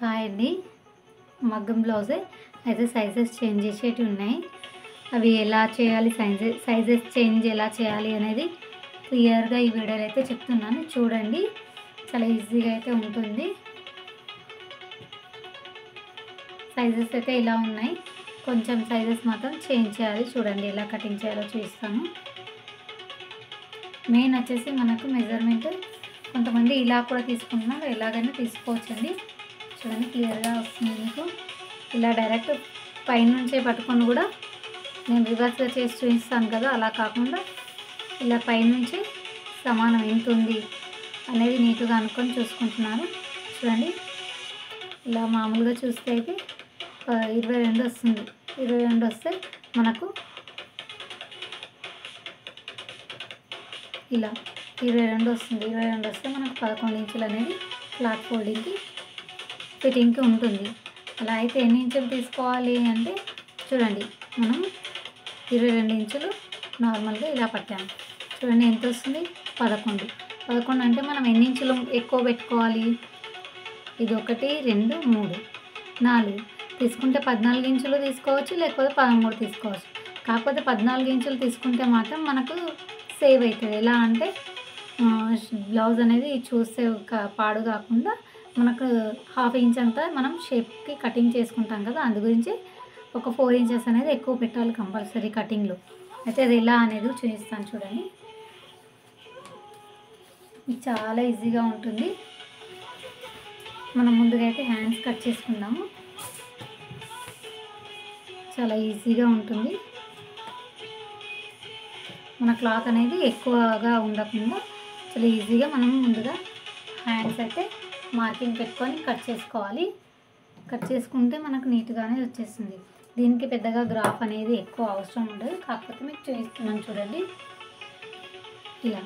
Hi అండి. మగ్గం బ్లౌజే అయితే సైజెస్ చేంజ్ చేసేటివి ఉన్నాయి. అవి ఎలా చేయాలి, సైజెస్ చేంజ్ ఎలా చేయాలి అనేది క్లియర్గా ఈ వీడియోలో అయితే చెప్తున్నాను. చూడండి, చాలా ఈజీగా అయితే ఉంటుంది. సైజెస్ అయితే ఇలా ఉన్నాయి. కొంచెం సైజెస్ మాత్రం చేంజ్ చేయాలి. చూడండి ఎలా కటింగ్ చేయాలో చూపిస్తాను. మెయిన్ వచ్చేసి మనకు మెజర్మెంట్ కొంతమంది ఇలా కూడా తీసుకుంటున్నారు, ఎలాగైనా తీసుకోవచ్చండి. చూడండి క్లియర్గా వస్తుంది మీకు. ఇలా డైరెక్ట్ పైనుంచే పట్టుకొని కూడా నేను రివర్స్గా చేసి చూపిస్తాను కదా, అలా కాకుండా ఇలా పైనుంచి సమానం ఎంత ఉంది అనేది నీట్గా అనుకొని చూసుకుంటున్నాను. చూడండి, ఇలా మామూలుగా చూస్తే అయితే 22 వస్తుంది. 22 వస్తే మనకు ఇలా 22 వస్తుంది. 22 వస్తే మనకు 11 ఇంచులు అనేది క్లాత్ ఫోల్డింగ్కి ఫిట్టింగ్కి ఉంటుంది. అలా అయితే ఎన్ని ఇంచులు తీసుకోవాలి అంటే చూడండి, మనం 22 ఇంచులు నార్మల్గా ఇలా పట్టాము. చూడండి ఎంత వస్తుంది, 11. 11 అంటే మనం ఎన్ని ఇంచులు ఎక్కువ పెట్టుకోవాలి, ఇది 1 2 3 4 తీసుకుంటే 14 ఇంచులు తీసుకోవచ్చు, లేకపోతే 13 తీసుకోవచ్చు. కాకపోతే 14 ఇంచులు తీసుకుంటే మాత్రం మనకు సేవ్ అవుతుంది. ఎలా అంటే బ్లౌజ్ అనేది చూస్తే పాడు కాకుండా మనకు 1/2 ఇంచ్ అంతా మనం షేప్కి కటింగ్ చేసుకుంటాం కదా, అందు గురించి ఒక 4 ఇంచెస్ అనేది ఎక్కువ పెట్టాలి కంపల్సరీ కటింగ్లో. అయితే అది ఎలా అనేది చూపిస్తాను చూడండి. ఇది చాలా ఈజీగా ఉంటుంది. మనం ముందుగా అయితే హ్యాండ్స్ కట్ చేసుకుందాము. చాలా ఈజీగా ఉంటుంది. మన క్లాత్ అనేది ఎక్కువగా ఉండకుండా చాలా ఈజీగా మనం ముందుగా హ్యాండ్స్ అయితే మార్కింగ్ పెట్టుకొని కట్ చేసుకోవాలి. కట్ చేసుకుంటే మనకు నీట్గానే వచ్చేస్తుంది. దీనికి పెద్దగా గ్రాఫ్ అనేది ఎక్కువ అవసరం ఉండదు. కాకపోతే మీకు చూపిస్తున్నాను చూడండి. ఇలా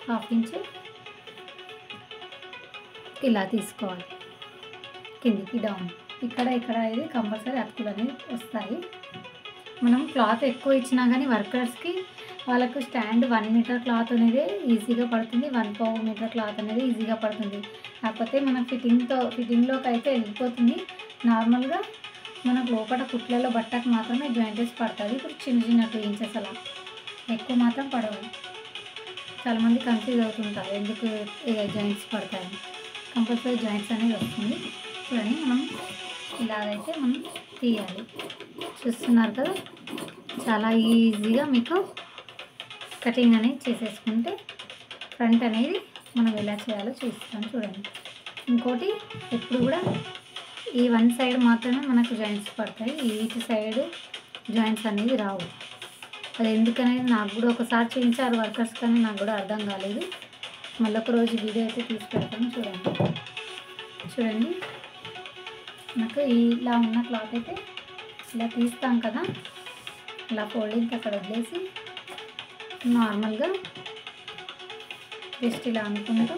1/2 ఇంచ్ ఇలా తీసుకోవాలి, కిందికి డౌన్. ఇక్కడ ఇది కంపల్సరీ అతుకులు అనేవి వస్తాయి. మనం క్లాత్ ఎక్కువ ఇచ్చినా కానీ వర్కర్స్కి వాళ్ళకు స్టాండ్ 1 మీటర్ క్లాత్ అనేది ఈజీగా పడుతుంది, 1/4 మీటర్ క్లాత్ అనేది ఈజీగా పడుతుంది. కాకపోతే మన ఫిట్టింగ్లోకి అయితే వెళ్ళిపోతుంది. నార్మల్గా మనకు లోపల కుట్లలో బట్టకు మాత్రమే జాయింటెస్ పడుతుంది. ఇప్పుడు చిన్న 2 ఇంచెస్ అలా, ఎక్కువ మాత్రం పడవు. చాలామంది కన్ఫ్యూజ్ అవుతుంటారు ఎందుకు జాయింట్స్ పడతాయి. కంపల్సరీ జాయింట్స్ అనేది వస్తుంది. చూడండి, మనం ఇలాగైతే మనం తీయాలి. చూస్తున్నారు కదా, చాలా ఈజీగా మీకు కటింగ్ అనేది చేసేసుకుంటే ఫ్రంట్ అనేది మనం ఎలా చేయాలో చూపిస్తాను చూడండి. ఇంకోటి, ఎప్పుడు కూడా ఈ 1 సైడ్ మాత్రమే మనకు జాయింట్స్ పడతాయి, ఈచ్ సైడ్ జాయింట్స్ అనేది రావు. అది ఎందుకనేది నాకు కూడా ఒకసారి చూపించారు వర్కర్స్, కానీ నాకు కూడా అర్థం కాలేదు. మళ్ళీ ఒక రోజు వీడియో అయితే తీసి పెడతాను చూడండి. నాకు ఇలా ఉన్న క్లాత్ అయితే ఇలా తీస్తాం కదా, ఇలా ఫోల్డింగ్కి అక్కడ వదిలేసి నార్మల్గా జస్ట్ ఇలా అనుకుంటూ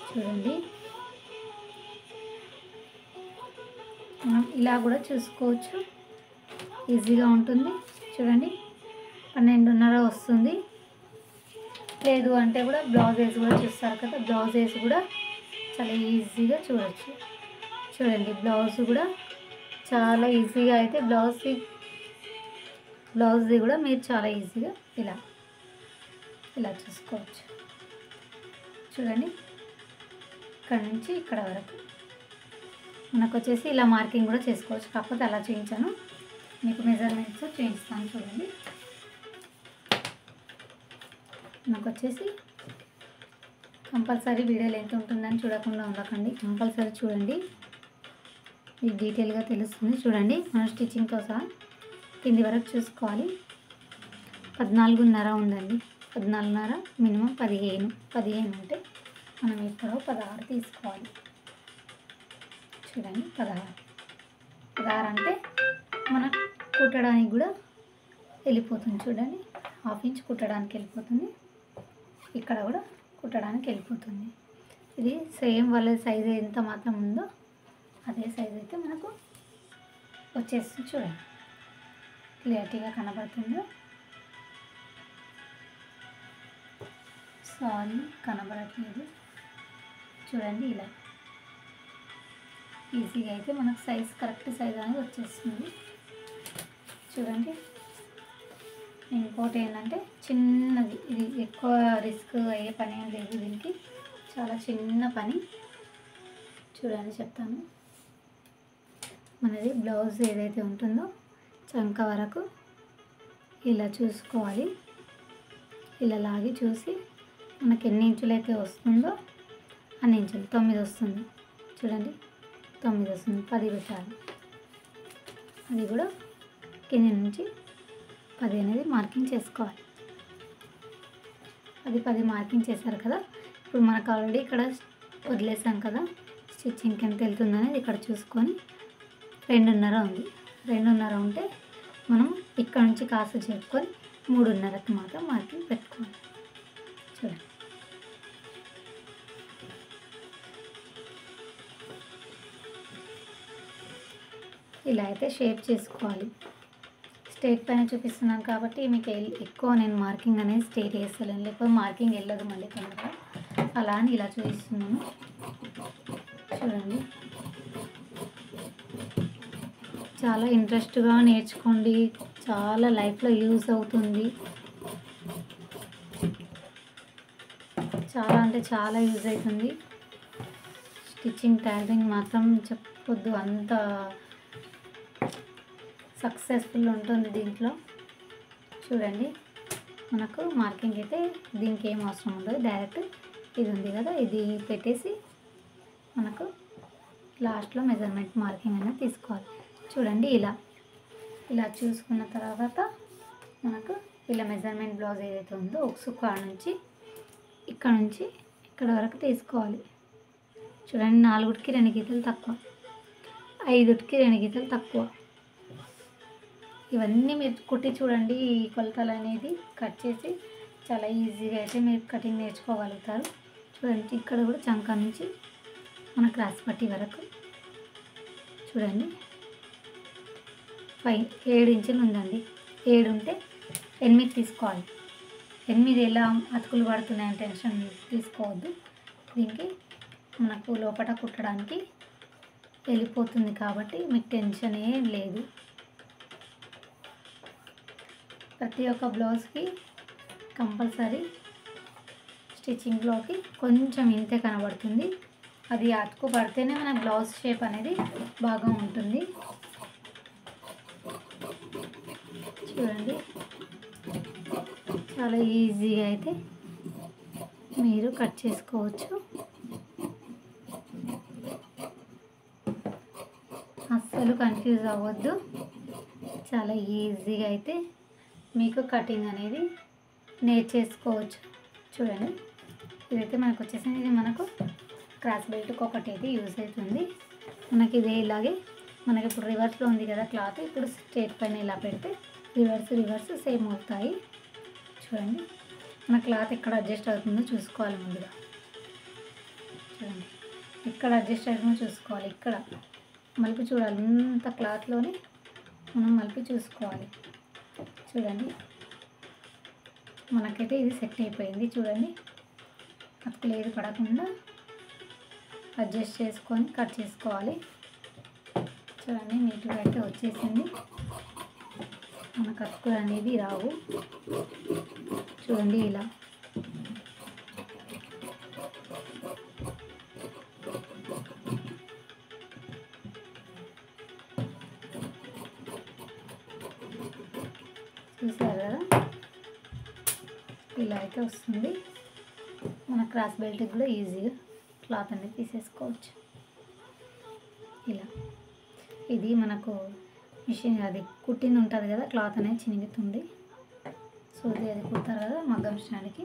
చూడండి. మనం ఇలా కూడా చూసుకోవచ్చు, ఈజీగా ఉంటుంది. చూడండి 12.5 వస్తుంది. లేదు అంటే కూడా బ్లౌజ్ వేసి కూడా చూస్తారు కదా, బ్లౌజ్ వేసి కూడా చాలా ఈజీగా చూడవచ్చు. చూడండి, బ్లౌజ్ కూడా చాలా ఈజీగా అయితే బ్లౌజ్ది కూడా మీరు చాలా ఈజీగా ఇలా చూసుకోవచ్చు. చూడండి, ఇక్కడ నుంచి ఇక్కడ వరకు మనకు వచ్చేసి ఇలా మార్కింగ్ కూడా చేసుకోవచ్చు. కాకపోతే అలా చూపించాను, మీకు మెజర్మెంట్స్ చూపిస్తాను చూడండి. నాకు వచ్చేసి కంపల్సరీ వీడియోలు ఎంత ఉంటుందని చూడకుండా ఉండకండి, కంపల్సరీ చూడండి, మీకు డీటెయిల్గా తెలుస్తుంది. చూడండి, మనం స్టిచ్చింగ్తో సహా కింది వరకు చూసుకోవాలి. 14.5 ఉందండి, 14.5 మినిమం 15 ఉంటే మనం ఎక్కడో 16 తీసుకోవాలి. చూడండి, 16 అంటే మనం కుట్టడానికి కూడా వెళ్ళిపోతుంది. చూడండి, 1/2 ఇంచ్ కుట్టడానికి వెళ్ళిపోతుంది, ఇక్కడ కూడా కుట్టడానికి వెళ్ళిపోతుంది. ఇది సేమ్ వాళ్ళ సైజు ఎంత మాత్రం ఉందో అదే సైజ్ అయితే మనకు వచ్చేస్తుంది. చూడండి, క్లియర్గా కనబడుతుందో. సో సారీ కనబడట్లేదు. చూడండి ఇలా ఈజీగా అయితే మనకు సైజ్ కరెక్ట్ సైజ్ అనేది వచ్చేస్తుంది. చూడండి ఇంకోటి ఏంటంటే చిన్నది, ఇది ఎక్కువ రిస్క్ అయ్యే పని ఏం లేదు, దీనికి చాలా చిన్న పని. చూడండి చెప్తాను. మనది బ్లౌజ్ ఏదైతే ఉంటుందో చంక వరకు ఇలా చూసుకోవాలి. ఇలా లాగి చూసి మనకి ఎన్ని ఇంచులు అయితే వస్తుందో అన్ని ఇంచులు, 9 వస్తుంది. చూడండి 9 వస్తుంది, 10 పెట్టాలి. అది కూడా కింద నుంచి 10 అనేది మార్కింగ్ చేసుకోవాలి. అది 10 మార్కింగ్ చేశారు కదా. ఇప్పుడు మనకు ఆల్రెడీ ఇక్కడ వదిలేసాం కదా, స్టిచ్చింగ్కి ఎంత వెళ్తుంది అనేది ఇక్కడ చూసుకొని 2.5 ఉంది. 2.5 ఉంటే మనం ఇక్కడ నుంచి కాస్త చెప్పుకొని 3.5కి మాత్రం మార్కింగ్ పెట్టుకోవాలి. చూడండి ఇలా అయితే షేప్ చేసుకోవాలి. స్ట్రేట్ పైన చూపిస్తున్నాను కాబట్టి మీకు ఎక్కువ నేను మార్కింగ్ అనేది స్ట్రేట్ వేస్తలేను, లేకపోతే మార్కింగ్ వెళ్ళదు మళ్ళీ తొందరగా. అలా అని ఇలా చూపిస్తున్నాను. చూడండి చాలా ఇంట్రెస్ట్గా నేర్చుకోండి, చాలా లైఫ్లో యూజ్ అవుతుంది. చాలా అంటే చాలా యూజ్ అవుతుంది. స్టిచ్చింగ్ టైలరింగ్ మాత్రం చెప్పొద్దు, అంత సక్సెస్ఫుల్ ఉంటుంది దీంట్లో. చూడండి మనకు మార్కింగ్ అయితే దీనికి ఏం అవసరం ఉండదు, డైరెక్ట్ ఇది ఉంది కదా ఇది పెట్టేసి మనకు లాస్ట్లో మెజర్మెంట్ మార్కింగ్ అనేది తీసుకోవాలి. చూడండి ఇలా చూసుకున్న తర్వాత మనకు ఇలా మెజర్మెంట్ బ్లౌజ్ ఏదైతే ఉందో ఒక నుంచి ఇక్కడ వరకు తీసుకోవాలి. చూడండి 4కి 2 గీతలు తక్కువ, 5కి 2 గీతలు తక్కువ. ఇవన్నీ మీరు కుట్టి చూడండి. ఈ కొలతలు అనేది కట్ చేసి చాలా ఈజీగా అయితే మీరు కటింగ్ నేర్చుకోగలుగుతారు. చూడండి ఇక్కడ కూడా చంక నుంచి మన క్రాస్ పట్టి వరకు చూడండి 7 ఇంచులు ఉందండి. 7 ఉంటే 8 తీసుకోవాలి. 8 ఎలా అతుకులు పడుతున్నాయని టెన్షన్ తీసుకోవద్దు. దీనికి మనకు లోపల కుట్టడానికి వెళ్ళిపోతుంది కాబట్టి మీకు టెన్షన్ ఏం లేదు. ప్రతి ఒక్క బ్లౌజ్కి కంపల్సరీ స్టిచ్చింగ్లోకి కొంచెం ఇంతే కనబడుతుంది. అది అతుకు పడితేనే మన బ్లౌజ్ షేప్ అనేది బాగా ఉంటుంది. చూడండి చాలా ఈజీగా అయితే మీరు కట్ చేసుకోవచ్చు. అస్సలు కన్ఫ్యూజ్ అవ్వద్దు. చాలా ఈజీగా అయితే మీకు కటింగ్ అనేది నేర్చేసుకోవచ్చు. చూడండి ఇదైతే మనకు వచ్చేసింది. ఇది మనకు క్రాస్ బెల్ట్కి ఒకటి అయితే యూజ్ అవుతుంది. మనకి ఇదే ఇలాగే మనకి ఇప్పుడు రివర్స్లో ఉంది కదా క్లాత్, ఇప్పుడు స్ట్రేట్ పైన ఇలా పెడితే రివర్స్ సేమ్ అవుతాయి. చూడండి మన క్లాత్ ఎక్కడ అడ్జస్ట్ అవుతుందో చూసుకోవాలి ముందుగా. చూడండి ఎక్కడ అడ్జస్ట్ అవుతుందో చూసుకోవాలి. ఇక్కడ మలిపి చూడాలి, ఇంత క్లాత్లోనే మనం మలిపి చూసుకోవాలి. చూడండి మనకైతే ఇది సెట్ అయిపోయింది. చూడండి అతుకులు ఏది పడకుండా అడ్జస్ట్ చేసుకొని కట్ చేసుకోవాలి. చూడండి నీట్గా అయితే వచ్చేసింది. మనకు అతుకులు అనేది రావు. చూడండి ఇలా చూసారు కదా, ఇలా అయితే వస్తుంది. మన క్రాస్ బెల్ట్కి కూడా ఈజీగా క్లాత్ అనేది తీసేసుకోవచ్చు. ఇలా ఇది మనకు మిషన్ అది కుట్టింది ఉంటుంది కదా, క్లాత్ అనేది చినిగుతుంది. సూది అది కుడతారు కదా మగ్గం స్టాండ్కి,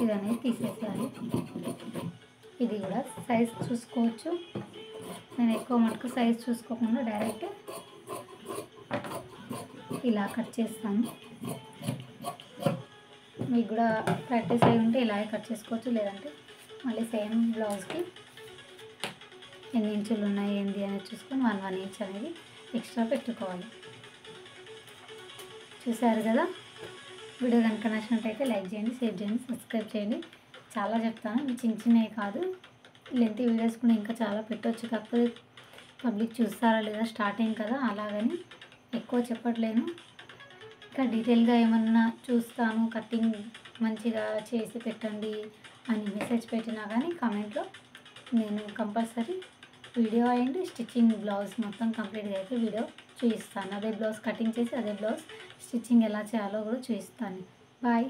ఇది అనేది తీసేసేయాలి. ఇది కూడా సైజ్ చూసుకోవచ్చు. నేను ఎక్కువ మటుకు సైజ్ చూసుకోకుండా డైరెక్ట్ ఇలా కట్ చేస్తాను. మీకు కూడా ప్రాక్టీస్ అయి ఉంటే ఇలాగే కట్ చేసుకోవచ్చు, లేదంటే మళ్ళీ సేమ్ బ్లౌజ్కి ఎన్ని ఇంచులు ఉన్నాయి ఏంటి అనేది చూసుకొని 1 ఇంచ్ అనేది ఎక్స్ట్రా పెట్టుకోవాలి. చూసారు కదా వీడియో కనుక నచ్చినట్టయితే లైక్ చేయండి, షేర్ చేయండి, సబ్స్క్రైబ్ చేయండి. చాలా చెప్తాను, ఇవి చిన్న చిన్నవి కాదు, లెంత్ వీడియోస్ కూడా ఇంకా చాలా పెట్టవచ్చు. కాకపోతే పబ్లిక్ చూస్తారా లేదా, స్టార్టింగ్ కదా, అలాగని ఎక్కువ చెప్పట్లేను. ఇంకా డీటెయిల్గా ఏమన్నా చూస్తాను, కటింగ్ మంచిగా చేసి పెట్టండి అని మెసేజ్ పెట్టినా కానీ కామెంట్లో నేను compulsory video and stitching blouse మొత్తం కంప్లీట్గా అయితే వీడియో చూపిస్తాను. అదే బ్లౌజ్ కటింగ్ చేసి అదే బ్లౌజ్ స్టిచ్చింగ్ ఎలా చేయాలో కూడా చూపిస్తాను. బాయ్.